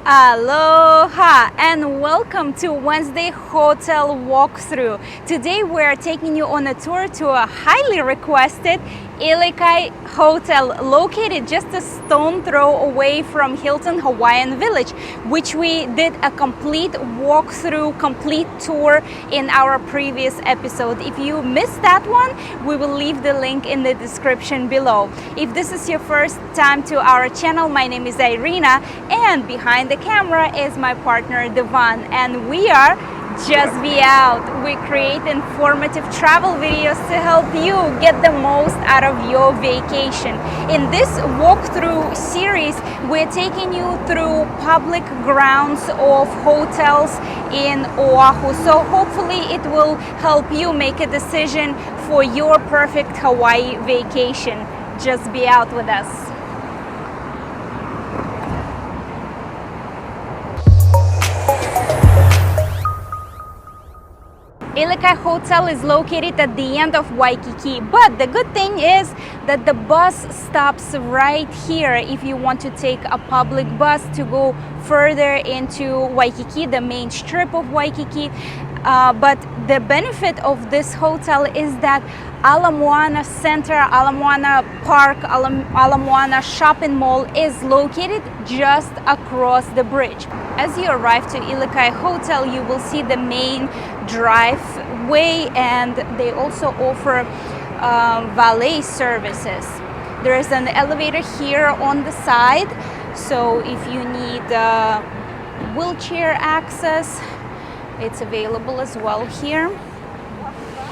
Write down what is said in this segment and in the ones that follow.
Aloha and welcome to Wednesday Hotel Walkthrough. Today we're taking you on a tour to a highly requested Ilikai Hotel located just a stone throw away from Hilton Hawaiian Village, which we did a complete walkthrough, complete tour in our previous episode. If you missed that one, we will leave the link in the description below. If this is your first time to our channel, my name is Irina and behind the camera is my partner Devon, and we are Just Be Out. We create informative travel videos to help you get the most out of your vacation. In this walkthrough series, we're taking you through public grounds of hotels in Oahu. So hopefully it will help you make a decision for your perfect Hawaii vacation. Just be out with us. Ilikai Hotel is located at the end of Waikiki, but the good thing is that the bus stops right here if you want to take a public bus to go further into Waikiki, the main strip of Waikiki. But the benefit of this hotel is that Ala Moana Center, Ala Moana Park, Ala Moana Shopping Mall is located just across the bridge. As you arrive to Ilikai Hotel, you will see the main driveway, and they also offer valet services. There is an elevator here on the side, so if you need wheelchair access, it's available as well here.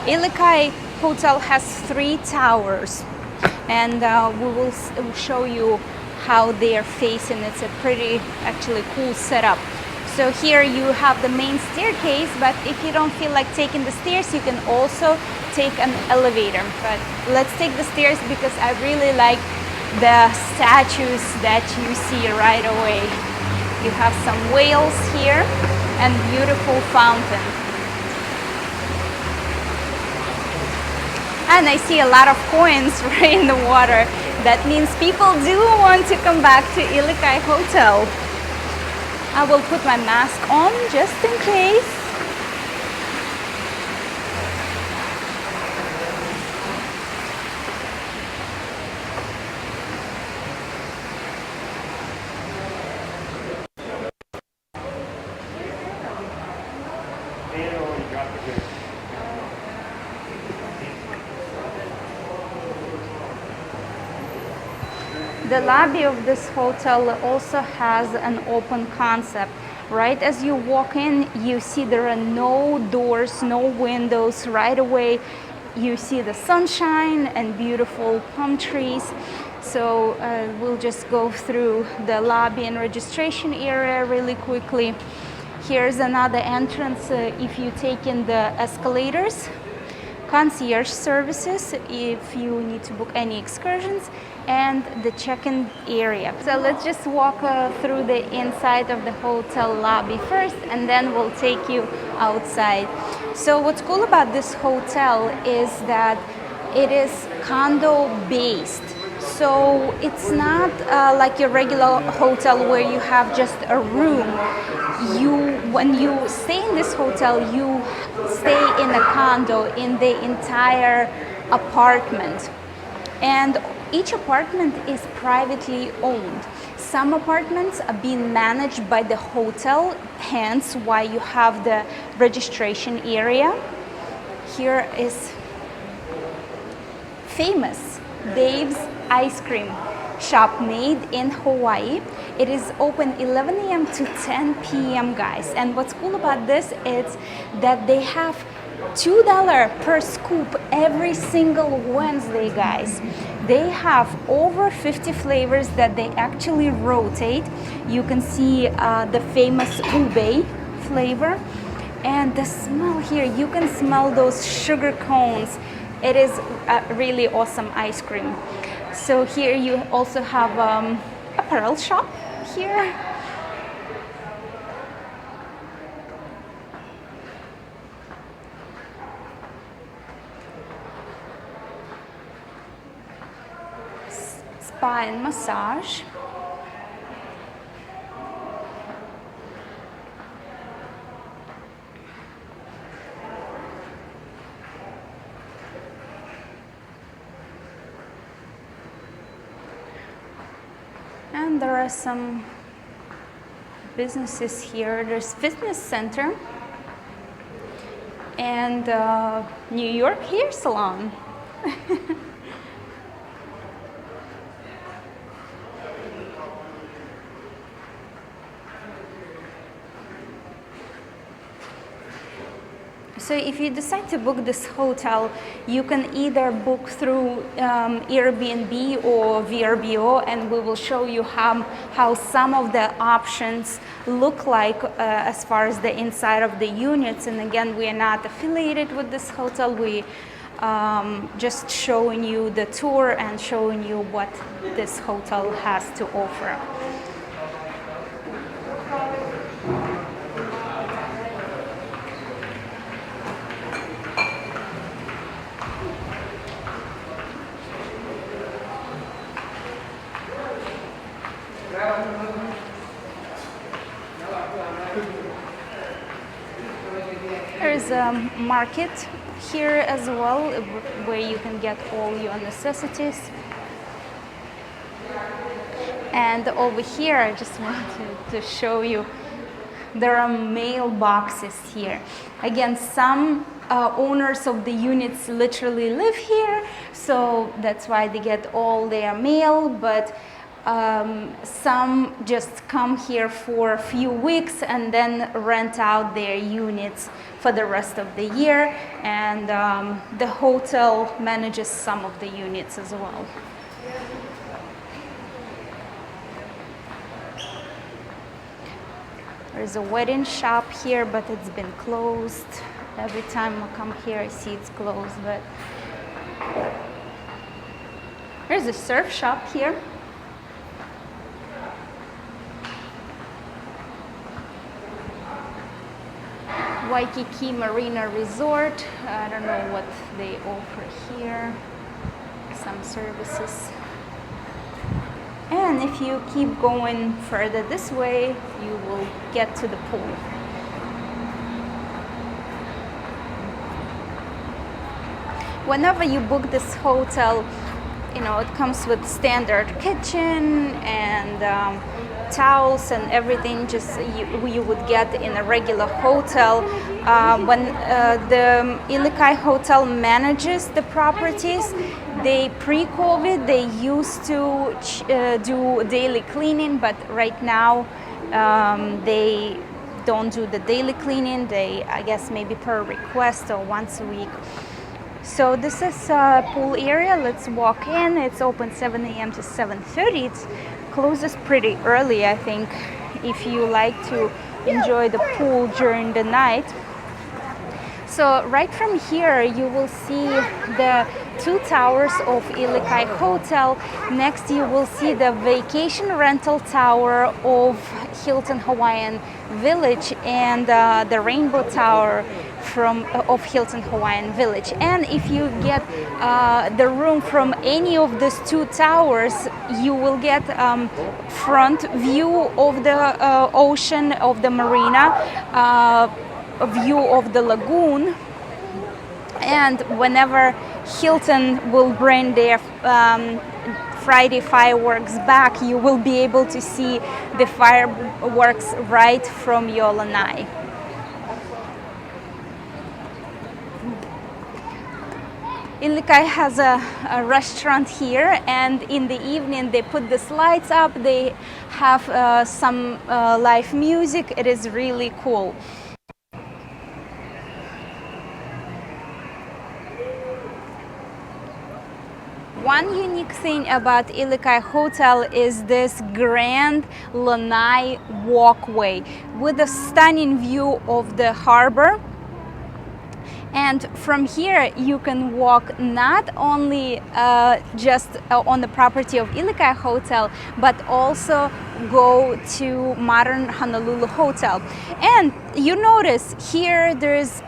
Ilikai Hotel has 3 towers, and we will show you how they are facing. It's a pretty actually cool setup. So here you have the main staircase, but if you don't feel like taking the stairs, you can also take an elevator. But let's take the stairs because I really like the statues that you see right away. You have some whales here and beautiful fountain. And I see a lot of coins right in the water. That means people do want to come back to Ilikai Hotel. I will put my mask on just in case. The lobby of this hotel also has an open concept. Right as you walk in, you see there are no doors, no windows. Right away, you see the sunshine and beautiful palm trees. So we'll just go through the lobby and registration area really quickly. Here's another entrance if you take in the escalators. Concierge services if you need to book any excursions, and the check-in area. So let's just walk through the inside of the hotel lobby first, and then we'll take you outside. So what's cool about this hotel is that it is condo based. So it's not like your regular hotel where you have just a room. When you stay in this hotel, you stay in a condo, in the entire apartment. And each apartment is privately owned. Some apartments are being managed by the hotel, hence why you have the registration area. Here is famous Dave's Ice Cream shop made in Hawaii. It is open 11 a.m. to 10 p.m. guys. And what's cool about this is that they have $2 per scoop every single Wednesday, guys. They have over 50 flavors that they actually rotate. You can see the famous ube flavor, and the smell here, you can smell those sugar cones. It is a really awesome ice cream. So here you also have a pearl shop here. Spa and massage. And there are some businesses here. There's fitness center and New York hair salon. So if you decide to book this hotel, you can either book through Airbnb or VRBO, and we will show you how some of the options look like as far as the inside of the units. And again, we are not affiliated with this hotel. We just showing you the tour and showing you what this hotel has to offer. There's a market here as well where you can get all your necessities. And over here, I just wanted to show you, there are mailboxes here. Again, some owners of the units literally live here, so that's why they get all their mail, but some just come here for a few weeks and then rent out their units for the rest of the year, and the hotel manages some of the units as well. There's a wedding shop here, but it's been closed. Every time I come here, I see it's closed, but there's a surf shop here. Waikiki Marina Resort. I don't know what they offer here. Some services. And if you keep going further this way, you will get to the pool. Whenever you book this hotel, you know, it comes with standard kitchen and towels and everything just you would get in a regular hotel. When the Ilikai Hotel manages the properties, pre-COVID they used to do daily cleaning, but right now they don't do the daily cleaning. They, I guess, maybe per request or once a week. So this is a pool area. Let's walk in. It's open 7 a.m. to 7:30. It closes pretty early, I think, if you like to enjoy the pool during the night. So right from here, you will see the two towers of Ilikai Hotel. Next, you will see the vacation rental tower of Hilton Hawaiian Village and the Rainbow Tower of Hilton Hawaiian Village. And if you get the room from any of these two towers, you will get front view of the ocean, of the marina, a view of the lagoon. And whenever Hilton will bring their Friday fireworks back, you will be able to see the fireworks right from your lanai. Ilikai has a restaurant here, and in the evening they put the lights up. They have some live music. It is really cool. One unique thing about Ilikai Hotel is this grand lanai walkway with a stunning view of the harbor. And from here you can walk not only just on the property of Ilikai Hotel, but also go to modern Honolulu Hotel. And you notice here there is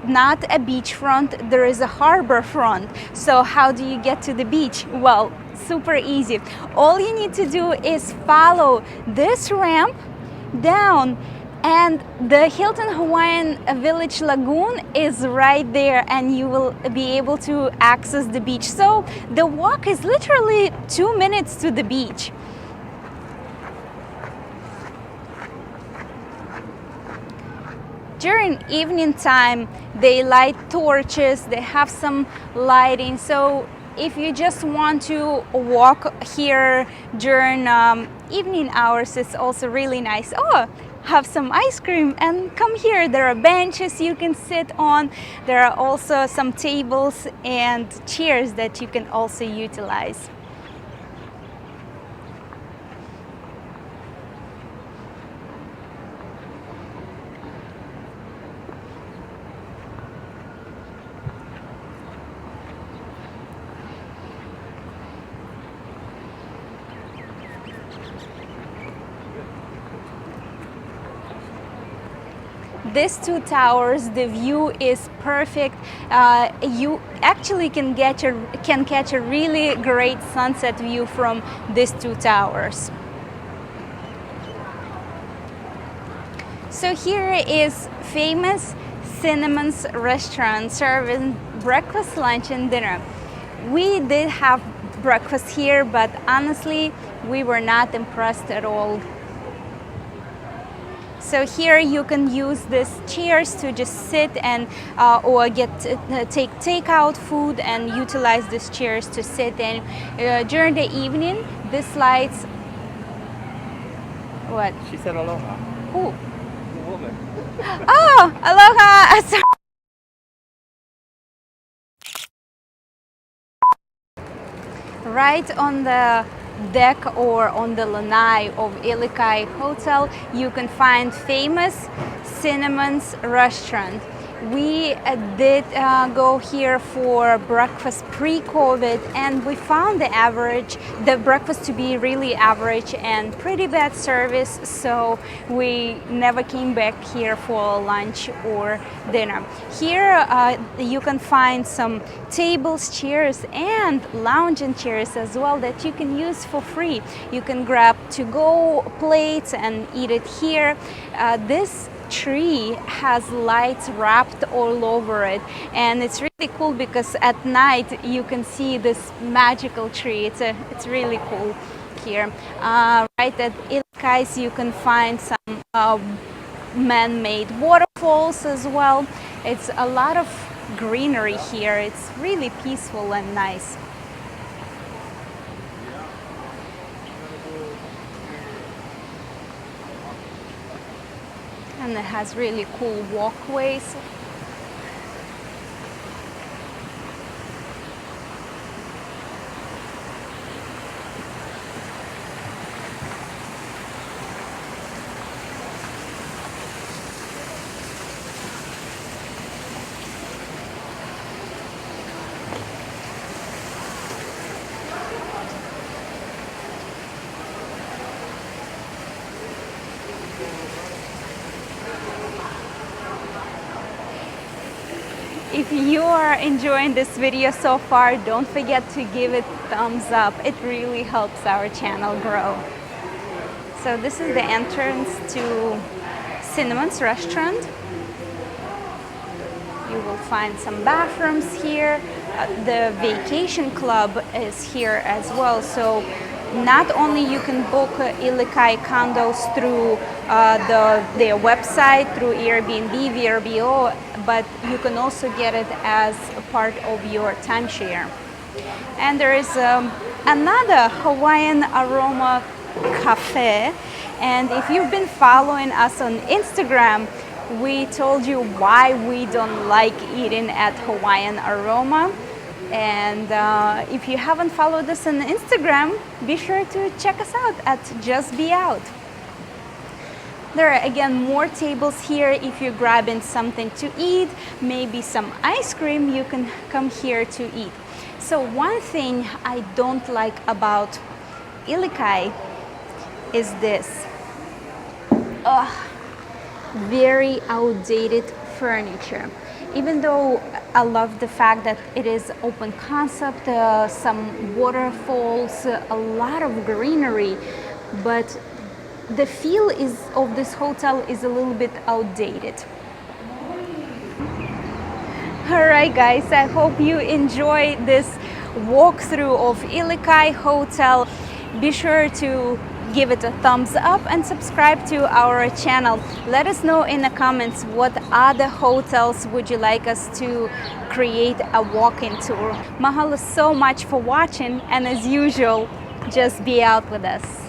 not a beachfront, there is a harbor front. So how do you get to the beach? Well, super easy. All you need to do is follow this ramp down, and the Hilton Hawaiian Village Lagoon is right there, and you will be able to access the beach. So the walk is literally 2 minutes to the beach. during evening time they light torches, they have some lighting, so if you just want to walk here during evening hours, it's also really nice. Oh, have some ice cream and come here. There are benches you can sit on. There are also some tables and chairs that you can also utilize. These two towers, the view is perfect. You actually can catch a really great sunset view from these two towers. So here is famous Cinnamon's restaurant serving breakfast, lunch, and dinner. We did have breakfast here, but honestly, we were not impressed at all. So here you can use these chairs to just sit and or take takeout food and utilize these chairs to sit in. During the evening, this lights. What? She said aloha. Who? The woman. Oh, aloha! Sorry. Right on the deck or on the lanai of Ilikai Hotel, you can find famous Cinnamon's restaurant. We did go here for breakfast pre-COVID, and we found the breakfast to be really average and pretty bad service, so we never came back here for lunch or dinner. Here you can find some tables, chairs, and lounging chairs as well that you can use for free. You can grab to-go plates and eat it here. This tree has lights wrapped all over it, and it's really cool because at night you can see this magical tree. It's really cool here. Right at Ilikai's you can find some man-made waterfalls as well. It's a lot of greenery here. It's really peaceful and nice. And it has really cool walkways. If you are enjoying this video so far, don't forget to give it a thumbs up. It really helps our channel grow. So this is the entrance to Cinnamon's restaurant. You will find some bathrooms here. The vacation club is here as well. So not only you can book Ilikai condos through their website, through Airbnb, VRBO, but you can also get it as a part of your timeshare. And there is another Hawaiian Aroma cafe, and if you've been following us on Instagram, we told you why we don't like eating at Hawaiian Aroma. And if you haven't followed us on Instagram, be sure to check us out at Just Be Out. There are again more tables here. If you're grabbing something to eat, maybe some ice cream, you can come here to eat. So one thing I don't like about Ilikai is this. Very outdated furniture. Even though I love the fact that it is open concept, some waterfalls, a lot of greenery, but the feel of this hotel is a little bit outdated. Alright guys, I hope you enjoy this walkthrough of Ilikai Hotel. Be sure to give it a thumbs up and subscribe to our channel. Let us know in the comments what other hotels would you like us to create a walk-in tour. Mahalo so much for watching, and as usual, just be out with us.